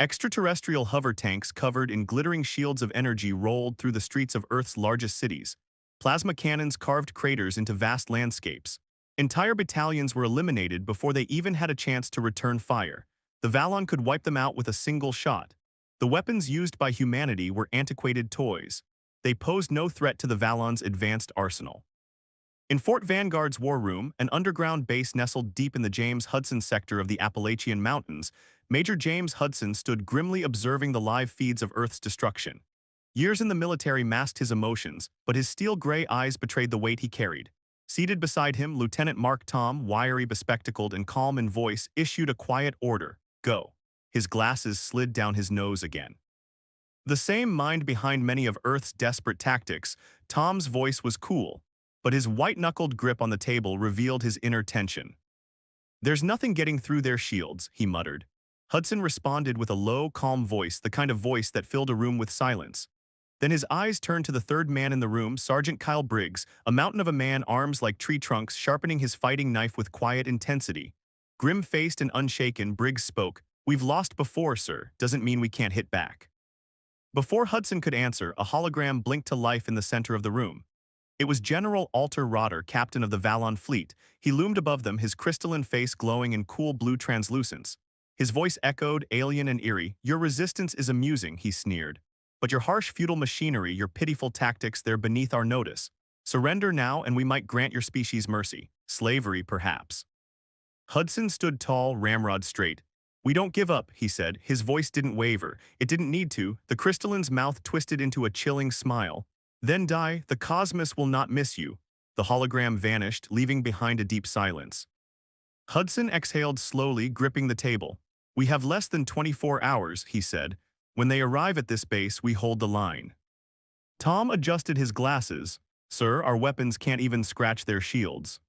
Extraterrestrial hover tanks covered in glittering shields of energy rolled through the streets of Earth's largest cities. Plasma cannons carved craters into vast landscapes. Entire battalions were eliminated before they even had a chance to return fire. The Valon could wipe them out with a single shot. The weapons used by humanity were antiquated toys. They posed no threat to the Valon's advanced arsenal. In Fort Vanguard's war room, an underground base nestled deep in the James Hudson sector of the Appalachian Mountains, Major James Hudson stood grimly observing the live feeds of Earth's destruction. Years in the military masked his emotions, but his steel-gray eyes betrayed the weight he carried. Seated beside him, Lieutenant Mark Tom, wiry, bespectacled, and calm in voice, issued a quiet order: "Go." His glasses slid down his nose again. The same mind behind many of Earth's desperate tactics, Tom's voice was cool, but his white-knuckled grip on the table revealed his inner tension. "There's nothing getting through their shields," he muttered. Hudson responded with a low, calm voice, the kind of voice that filled a room with silence. Then his eyes turned to the third man in the room, Sergeant Kyle Briggs, a mountain of a man, arms like tree trunks, sharpening his fighting knife with quiet intensity. Grim-faced and unshaken, Briggs spoke. "We've lost before, sir. Doesn't mean we can't hit back." Before Hudson could answer, a hologram blinked to life in the center of the room. It was General Alter Rotter, captain of the Valon fleet. He loomed above them, his crystalline face glowing in cool blue translucence. His voice echoed, alien and eerie. "Your resistance is amusing," he sneered. "But your harsh feudal machinery, your pitiful tactics, they're beneath our notice. Surrender now and we might grant your species mercy. Slavery, perhaps." Hudson stood tall, ramrod straight. "We don't give up," he said. His voice didn't waver. It didn't need to. The crystalline's mouth twisted into a chilling smile. "Then die. The cosmos will not miss you." The hologram vanished, leaving behind a deep silence. Hudson exhaled slowly, gripping the table. "We have less than 24 hours, he said. "When they arrive at this base, we hold the line." Tom adjusted his glasses. "Sir, our weapons can't even scratch their shields."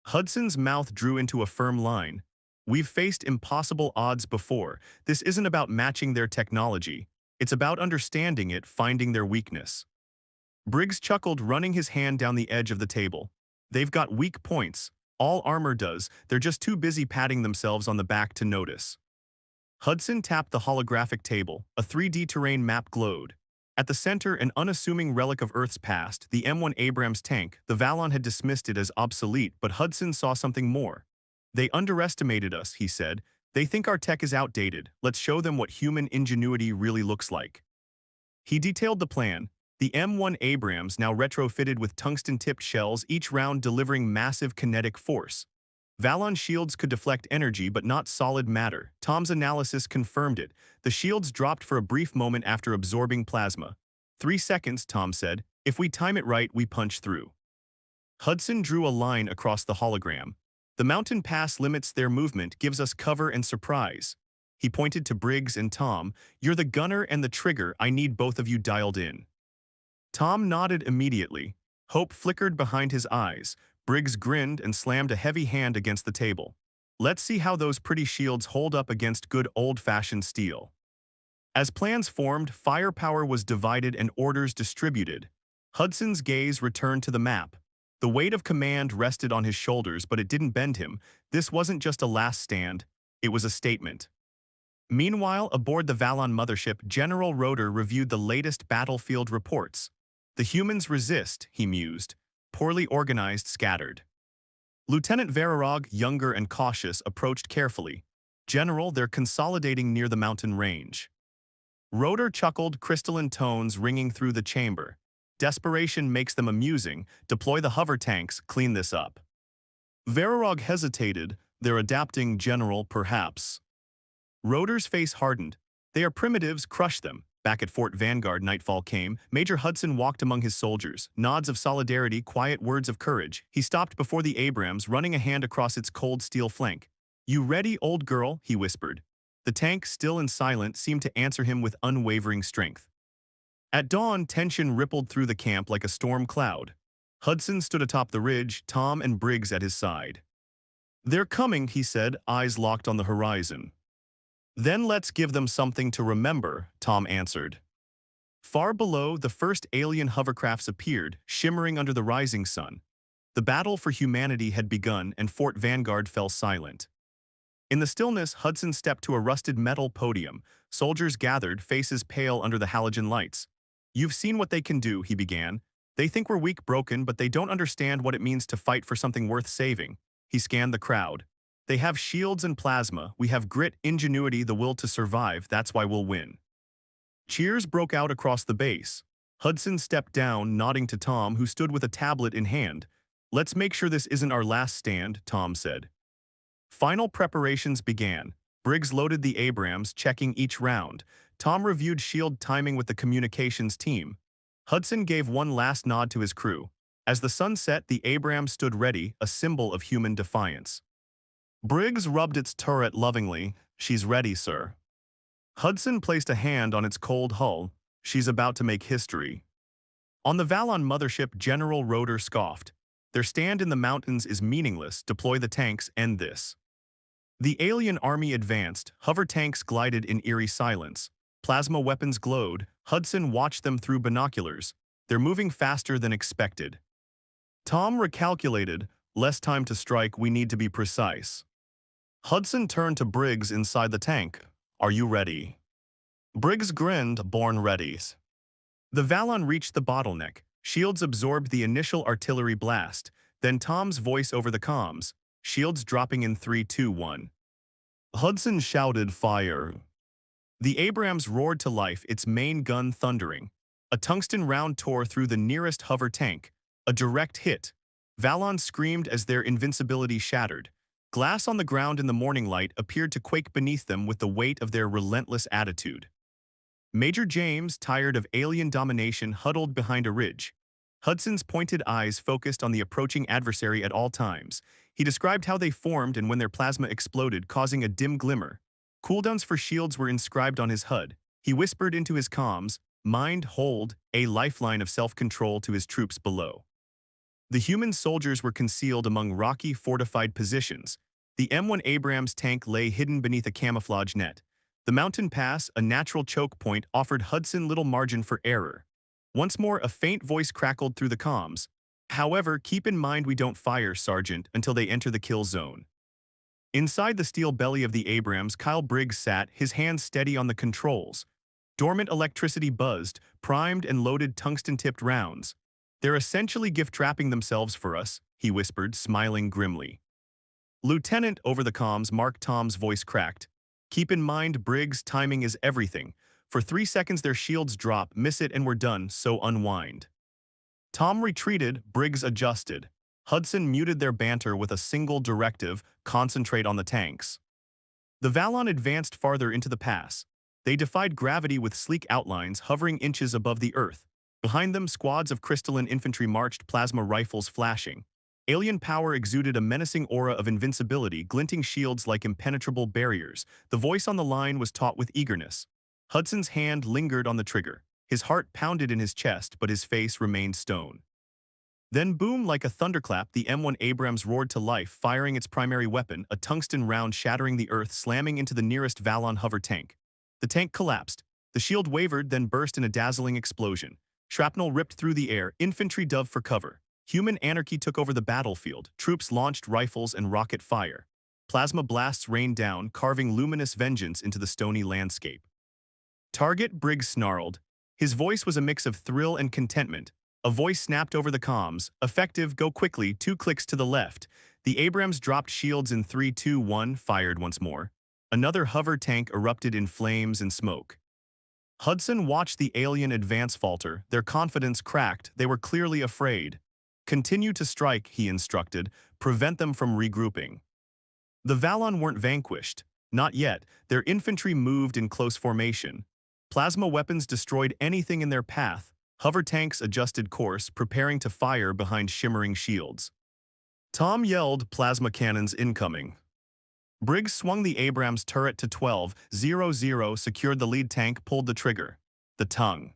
Hudson's mouth drew into a firm line. "We've faced impossible odds before. This isn't about matching their technology. It's about understanding it, finding their weakness." Briggs chuckled, running his hand down the edge of the table. "They've got weak points. All armor does. They're just too busy patting themselves on the back to notice." Hudson tapped the holographic table. A 3D terrain map glowed. At the center, an unassuming relic of Earth's past, the M1 Abrams tank. The Valon had dismissed it as obsolete, but Hudson saw something more. "They underestimated us," he said. "They think our tech is outdated. Let's show them what human ingenuity really looks like." He detailed the plan. The M1 Abrams, now retrofitted with tungsten-tipped shells, each round delivering massive kinetic force. Valon shields could deflect energy but not solid matter. Tom's analysis confirmed it. The shields dropped for a brief moment after absorbing plasma. 3 seconds, Tom said. "If we time it right, we punch through." Hudson drew a line across the hologram. "The mountain pass limits their movement, gives us cover and surprise." He pointed to Briggs and Tom. "You're the gunner and the trigger. I need both of you dialed in." Tom nodded immediately. Hope flickered behind his eyes. Briggs grinned and slammed a heavy hand against the table. "Let's see how those pretty shields hold up against good old-fashioned steel." As plans formed, firepower was divided and orders distributed. Hudson's gaze returned to the map. The weight of command rested on his shoulders, but it didn't bend him. This wasn't just a last stand. It was a statement. Meanwhile, aboard the Valon mothership, General Rotor reviewed the latest battlefield reports. "The humans resist," he mused. "Poorly organized, scattered." Lieutenant Verarog, younger and cautious, approached carefully. "General, they're consolidating near the mountain range." Rotor chuckled, crystalline tones ringing through the chamber. "Desperation makes them amusing. Deploy the hover tanks, clean this up." Verarog hesitated. "They're adapting, General, perhaps." Rotor's face hardened. "They are primitives, crush them." Back at Fort Vanguard, nightfall came. Major Hudson walked among his soldiers. Nods of solidarity, quiet words of courage. He stopped before the Abrams, running a hand across its cold steel flank. "You ready, old girl?" he whispered. The tank, still and silent, seemed to answer him with unwavering strength. At dawn, tension rippled through the camp like a storm cloud. Hudson stood atop the ridge, Tom and Briggs at his side. "They're coming," he said, eyes locked on the horizon. "Then let's give them something to remember," Tom answered. Far below, the first alien hovercrafts appeared, shimmering under the rising sun. The battle for humanity had begun, and Fort Vanguard fell silent. In the stillness, Hudson stepped to a rusted metal podium. Soldiers gathered, faces pale under the halogen lights. "You've seen what they can do," he began. "They think we're weak, broken, but they don't understand what it means to fight for something worth saving." He scanned the crowd. "They have shields and plasma. We have grit, ingenuity, the will to survive. That's why we'll win." Cheers broke out across the base. Hudson stepped down, nodding to Tom, who stood with a tablet in hand. "Let's make sure this isn't our last stand," Tom said. Final preparations began. Briggs loaded the Abrams, checking each round. Tom reviewed shield timing with the communications team. Hudson gave one last nod to his crew. As the sun set, the Abrams stood ready, a symbol of human defiance. Briggs rubbed its turret lovingly. "She's ready, sir." Hudson placed a hand on its cold hull. "She's about to make history." On the Valon mothership, General Rotor scoffed. "Their stand in the mountains is meaningless. Deploy the tanks, end this." The alien army advanced. Hover tanks glided in eerie silence. Plasma weapons glowed. Hudson watched them through binoculars. "They're moving faster than expected." Tom recalculated. "Less time to strike, we need to be precise." Hudson turned to Briggs inside the tank. "Are you ready?" Briggs grinned. "Born ready." The Valon reached the bottleneck. Shields absorbed the initial artillery blast. Then Tom's voice over the comms. "Shields dropping in 3, 2, 1. Hudson shouted, "Fire." The Abrams roared to life, its main gun thundering. A tungsten round tore through the nearest hover tank. A direct hit. Valon screamed as their invincibility shattered. Glass on the ground in the morning light appeared to quake beneath them with the weight of their relentless attitude. Major James, tired of alien domination, huddled behind a ridge. Hudson's pointed eyes focused on the approaching adversary at all times. He described how they formed and when their plasma exploded, causing a dim glimmer. Cooldowns for shields were inscribed on his HUD. He whispered into his comms, "Mind, hold," a lifeline of self-control to his troops below. The human soldiers were concealed among rocky, fortified positions. The M1 Abrams tank lay hidden beneath a camouflage net. The mountain pass, a natural choke point, offered Hudson little margin for error. Once more, a faint voice crackled through the comms. "However, keep in mind we don't fire, Sergeant, until they enter the kill zone." Inside the steel belly of the Abrams, Kyle Briggs sat, his hands steady on the controls. Dormant electricity buzzed, primed and loaded tungsten-tipped rounds. "They're essentially gift-wrapping themselves for us," he whispered, smiling grimly. "Lieutenant," over the comms, Tom's voice cracked. "Keep in mind, Briggs, timing is everything. For 3 seconds their shields drop, miss it and we're done, so unwind." Tom retreated, Briggs adjusted. Hudson muted their banter with a single directive: concentrate on the tanks. The Valon advanced farther into the pass. They defied gravity with sleek outlines hovering inches above the earth. Behind them, squads of crystalline infantry marched, plasma rifles flashing. Alien power exuded a menacing aura of invincibility, glinting shields like impenetrable barriers. The voice on the line was taut with eagerness. Hudson's hand lingered on the trigger. His heart pounded in his chest, but his face remained stone. Then boom, like a thunderclap, the M1 Abrams roared to life, firing its primary weapon, a tungsten round shattering the earth, slamming into the nearest Valon hover tank. The tank collapsed. The shield wavered, then burst in a dazzling explosion. Shrapnel ripped through the air, infantry dove for cover. Human anarchy took over the battlefield. Troops launched rifles and rocket fire. Plasma blasts rained down, carving luminous vengeance into the stony landscape. "Target," Briggs snarled. His voice was a mix of thrill and contentment. A voice snapped over the comms. "Effective, go quickly, 2 clicks to the left." The Abrams dropped shields in 3, 2, 1, fired once more. Another hover tank erupted in flames and smoke. Hudson watched the alien advance falter. Their confidence cracked. They were clearly afraid. "Continue to strike," he instructed. "Prevent them from regrouping." The Valon weren't vanquished. Not yet. Their infantry moved in close formation. Plasma weapons destroyed anything in their path. Hover tanks adjusted course, preparing to fire behind shimmering shields. Tom yelled, "Plasma cannons incoming." Briggs swung the Abrams turret to 12-0-0, secured the lead tank, pulled the trigger. The tongue.